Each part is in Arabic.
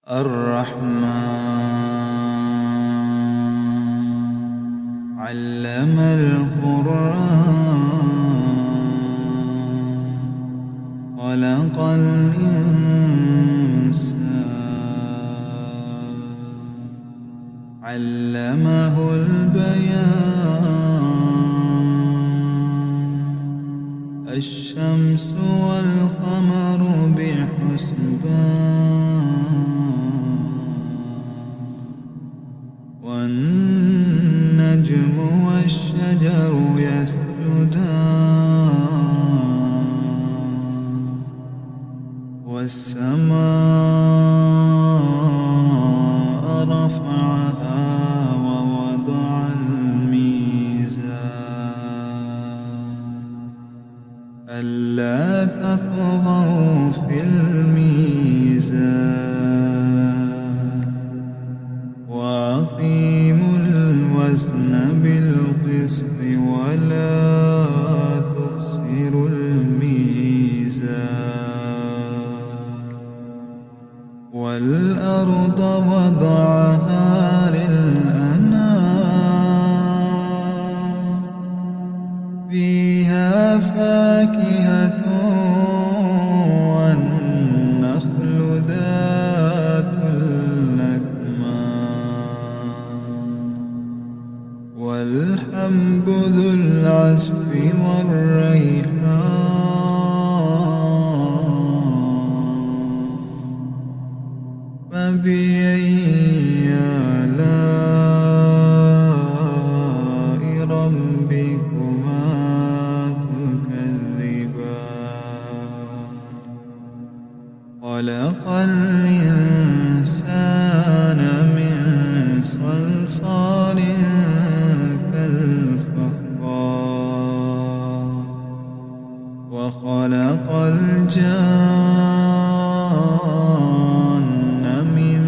الرحمن علم القرآن خلق الإنسان علمه البيان الشمس والقمر بحسبان والنجم والشجر يسجدان والسماء رفعها ووضع الميزان ألا تطغوا في الميزان وأقيموا الوزن بالقسط ولا تخسروا الميزان والأرض وضعها للأنام فيها فاكهة والنخل ذات الأكمام والحب ذو العصف والريحان فبأي آلاء ربكما تكذبان خلق الإنسان من صلصال كالفخار وخلق الجان من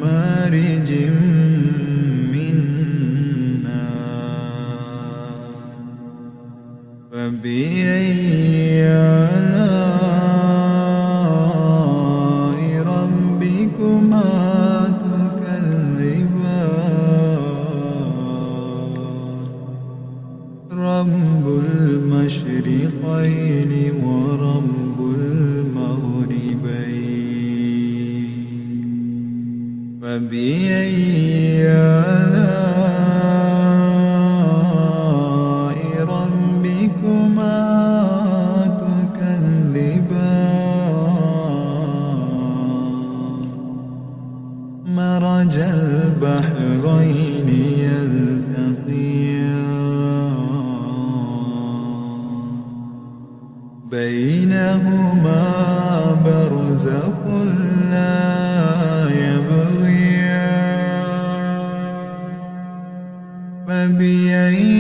مارج من نار فبأي آلاء ربكما تكذبان رب المشرقين ورب المغربين فبأي آلاء ربكما تكذبان مرج البحرين يلتقيان بينهما برزخ لا يبغيان فبأي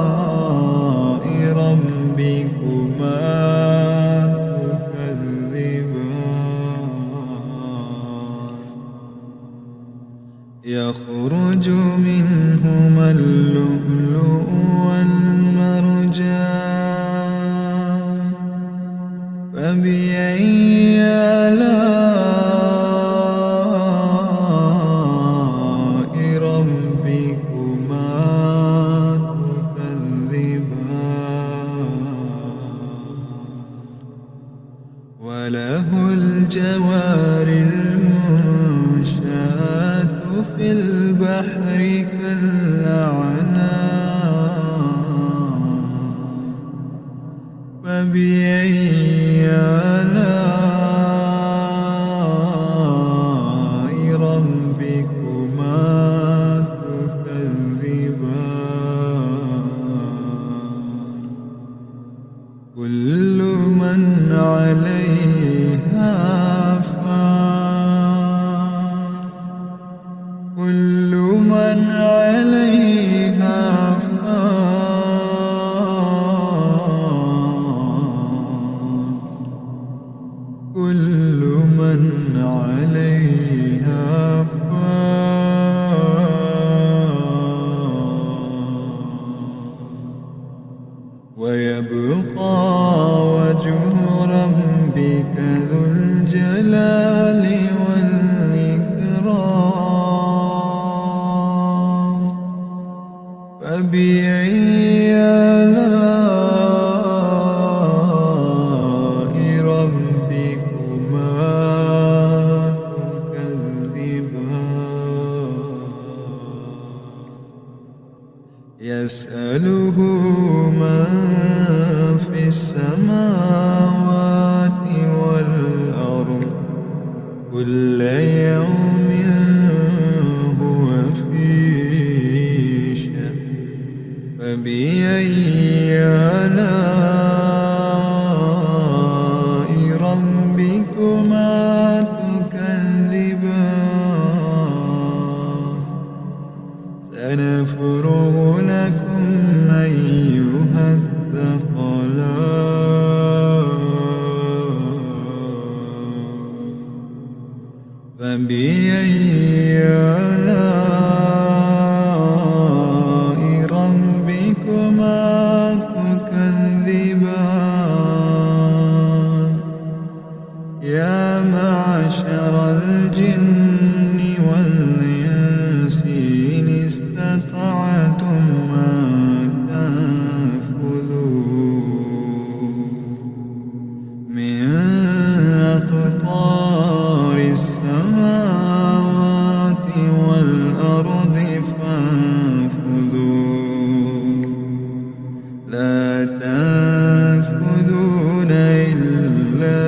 آلاء ربكما تكذبان يخرج منهما اللؤلؤ والمرجان فبأي آلاء ربكما تكذبان وله الجوار المنشآت في البحر كالأعلام فبأي آلاء ربكما تكذبان كل من عليها فان كل من عليها فان كل من عليها فان ويبقى وجه ربك ذو الجلال والإكرام فبأي آلاء ربكما تكذبان يسأله من في السماوات والأرض كل يوم هو في شأن فبأي آلاء ربكما تكذبان سنفرغ لكم أيها الثقلان فبأي آلاء ربكما تكذبان يا معشر الجن والإنس إن استطعتم أن تنفذوا من أقطار السماوات والأرض فانفذوا لا تنفذون إلا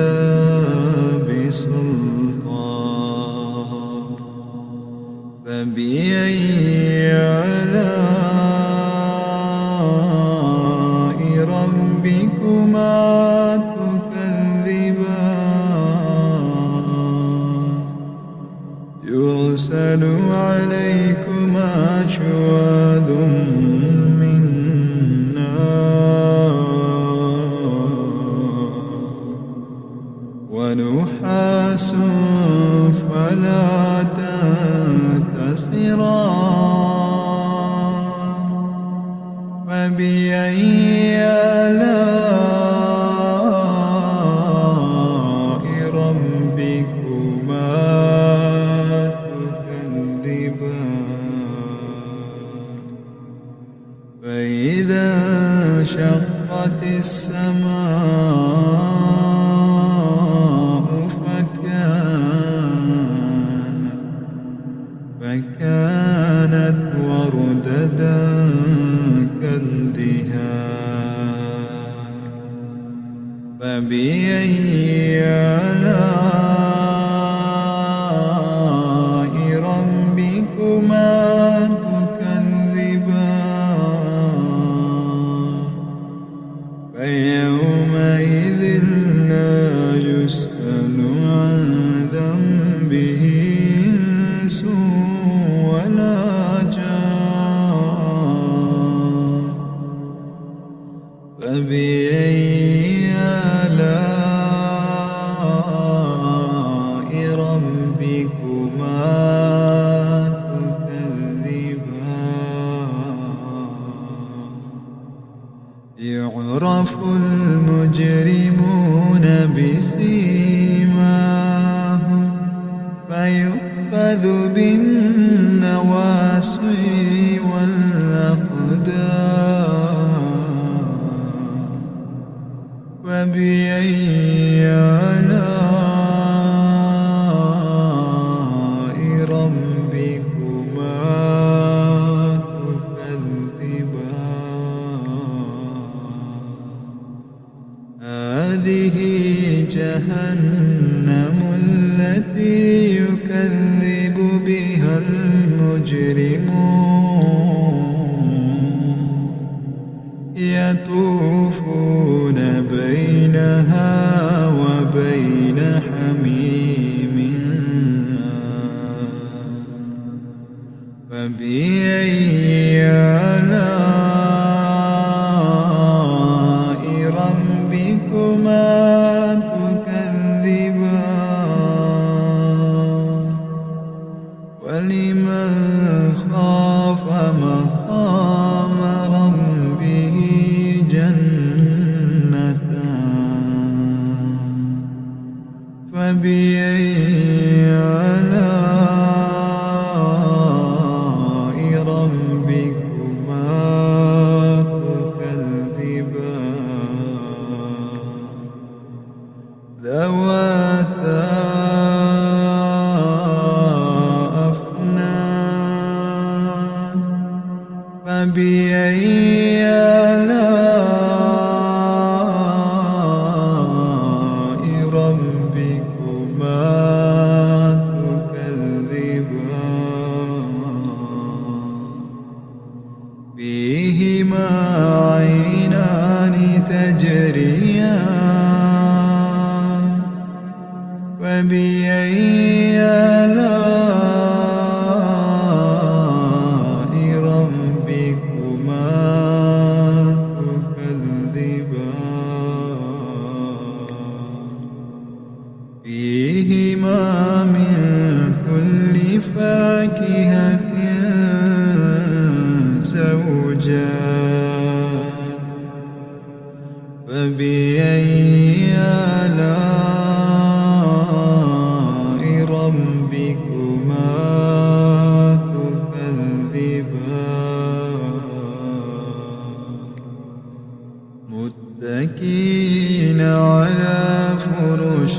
بسلطان فبأي آلاء ربكما تكذبان يرسل عليكما شواظ من نار ونحاس فلا تنتصران فبأي آلاء ربكما تكذبان فإذا انشقت السماء فكانت وردة كالدهان فبأي آلاء ربكما تكذبان فيومئذ لا يسأل عن ذنبه إنس ولا جان فبأي آلاء ربكما تكذبان يعرف المجرمون بسيماهم فيؤخذ بالنواصي والأقدام فبأي آلاء ربكما تكذبان هذه جهنم التي يكذب بها المجرمون يطوفون بينها وبين حميم فبأي آلاء ربكما تكذبان ولمن خاف مقام ربه جنتان فبأي آلاء ربكما تكذبان ذواتا أفنان فبأي آلاء ربكما تكذبان فيهما عينان تجريان فبأي آلاء ربكما تكذبان فيهما من كل فاكهة زوجان فبأي آلاء ربكما تكذبان متكئين على فرش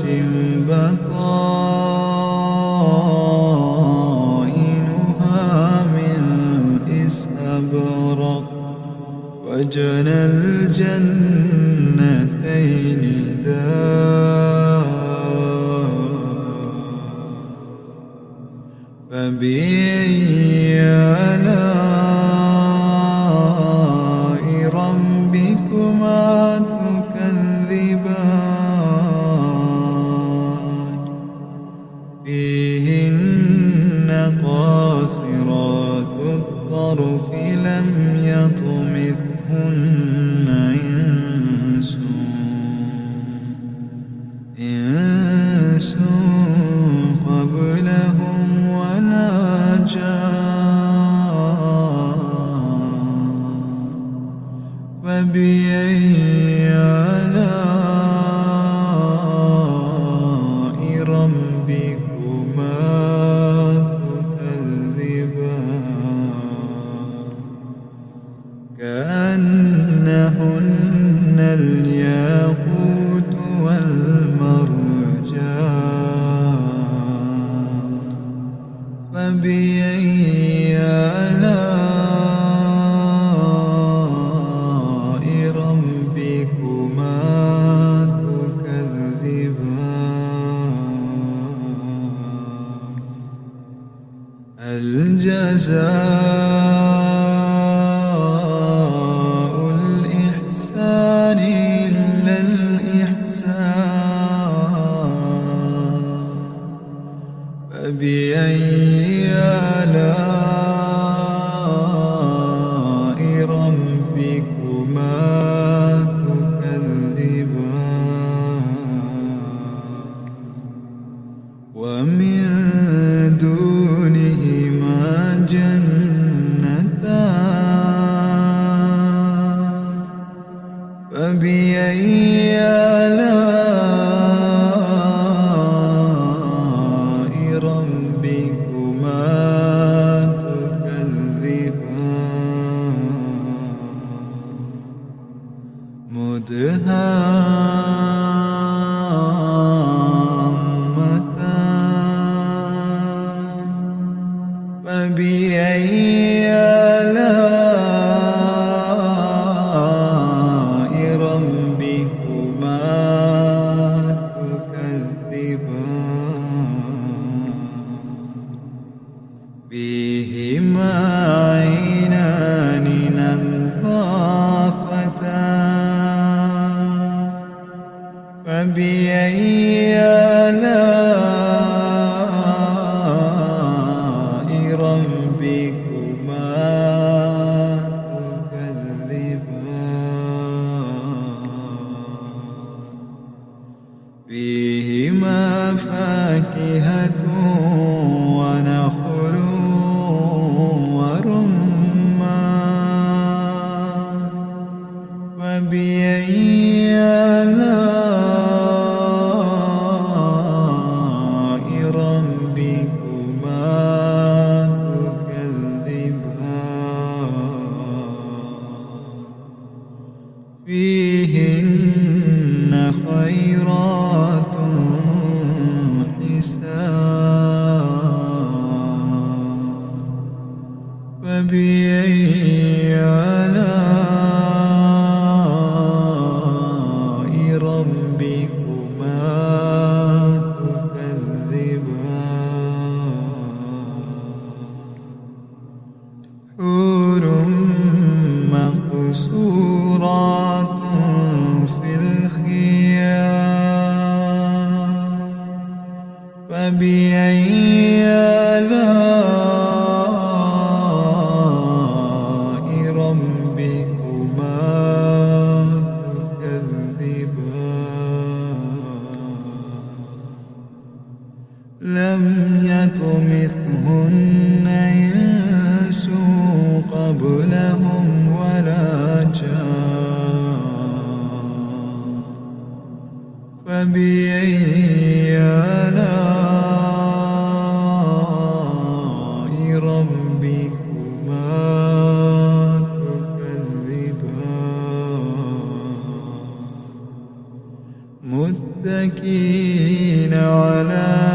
بطائنها من استبرق وجنى الجنتين دان فبأي آلاء ربكما تكذبان فيهن قاصرات الطرف لم يطمثهن إنس قبلهم ولا جان فبأي آلاء ربكما تكذبان كأنهن الياقوت والمرجان فبأي آلاء ربكما تكذبان هل جزاء الإحسان إلا الإحسان فبأي آلاء ربكما تكذبان ومن دونهما جنتان فبأي آلاء ربكما تكذبان مدهامتان فبأي آلاء ربكما تكذبان فيهما عينان نضاختان فبأي آلاء ربكما تكذبان فيهما فاكهة ونخل ورمان فبأي آلاء فبأي آلاء ربكما تكذبان لم يطمثهن إنس قبلهم ولا جان فبأي آلاء ربكما تكذبان متكئين على